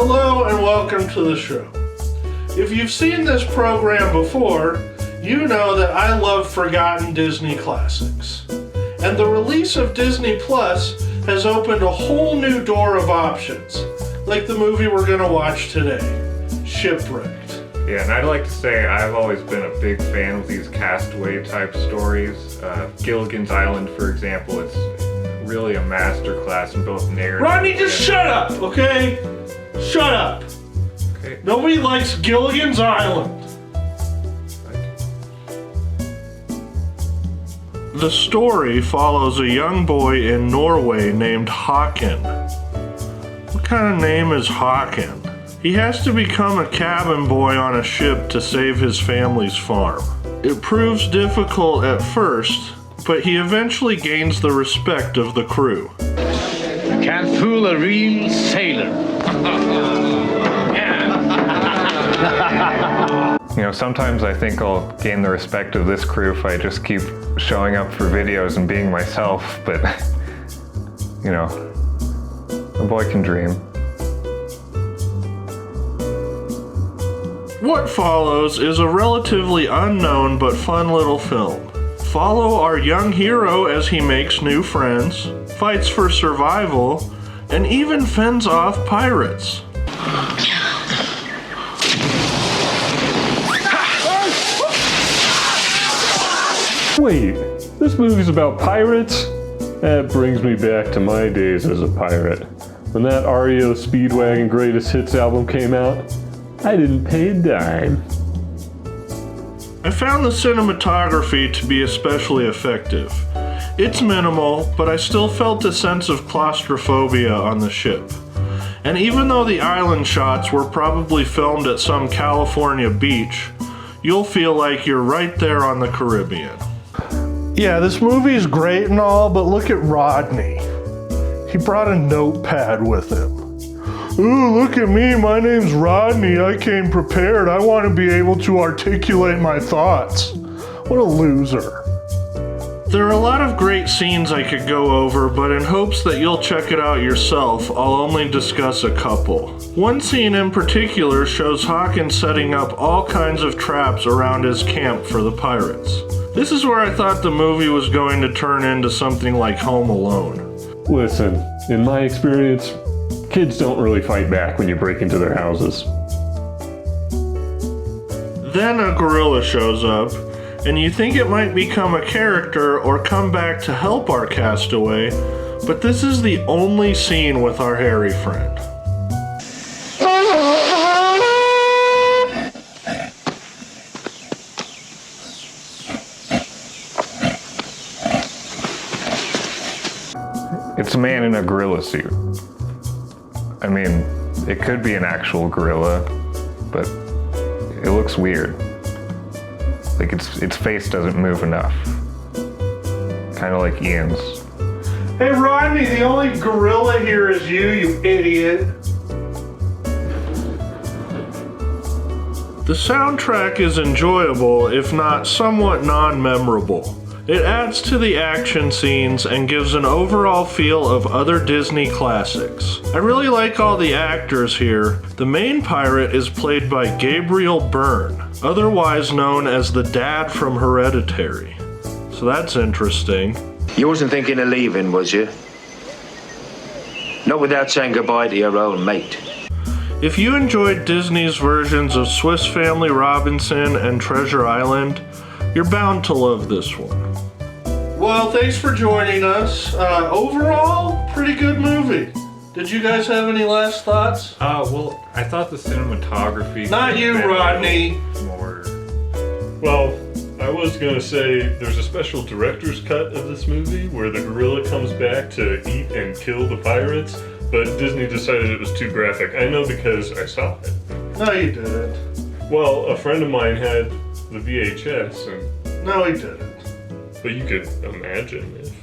Hello and welcome to the show. If you've seen this program before, you know that I love forgotten Disney classics. And the release of Disney Plus has opened a whole new door of options, like the movie we're going to watch today, Shipwrecked. Yeah, and I'd like to say I've always been a big fan of these castaway type stories. Gilligan's Island, for example, it's really a masterclass in both narrative. Rodney, just shut up, okay? Shut up. Okay. Nobody likes Gilligan's Island. The story follows a young boy in Norway named Håkon. What kind of name is Håkon? He has to become a cabin boy on a ship to save his family's farm. It proves difficult at first, but he eventually gains the respect of the crew. Can't fool a real sailor. You know, sometimes I think I'll gain the respect of this crew if I just keep showing up for videos and being myself, but, you know, a boy can dream. What follows is a relatively unknown but fun little film. Follow our young hero as he makes new friends, fights for survival, and even fends off pirates. Wait, this movie's about pirates? That brings me back to my days as a pirate. When that REO Speedwagon Greatest Hits album came out, I didn't pay a dime. I found the cinematography to be especially effective. It's minimal, but I still felt a sense of claustrophobia on the ship. And even though the island shots were probably filmed at some California beach, you'll feel like you're right there on the Caribbean. Yeah, this movie is great and all, but look at Rodney. He brought a notepad with him. Ooh, look at me, my name's Rodney. I came prepared. I want to be able to articulate my thoughts. What a loser. There are a lot of great scenes I could go over, but in hopes that you'll check it out yourself, I'll only discuss a couple. One scene in particular shows Håkon setting up all kinds of traps around his camp for the pirates. This is where I thought the movie was going to turn into something like Home Alone. Listen, in my experience, kids don't really fight back when you break into their houses. Then a gorilla shows up, and you think it might become a character or come back to help our castaway, but this is the only scene with our hairy friend. It's a man in a gorilla suit. I mean, it could be an actual gorilla, but it looks weird. Like its face doesn't move enough. Kind of like Ian's. Hey Rodney, the only gorilla here is you idiot. The soundtrack is enjoyable, if not somewhat non-memorable. It adds to the action scenes and gives an overall feel of other Disney classics. I really like all the actors here. The main pirate is played by Gabriel Byrne, otherwise known as the dad from Hereditary. So that's interesting. You wasn't thinking of leaving, was you? Not without saying goodbye to your old mate. If you enjoyed Disney's versions of Swiss Family Robinson and Treasure Island, you're bound to love this one. Well, thanks for joining us. Overall, pretty good movie. Did you guys have any last thoughts? Well, I thought the cinematography... Not you, Rodney. More... Well, I was gonna say there's a special director's cut of this movie where the gorilla comes back to eat and kill the pirates, but Disney decided it was too graphic. I know because I saw it. No, you didn't. Well, a friend of mine had the VHS, and No, he didn't. but you could imagine if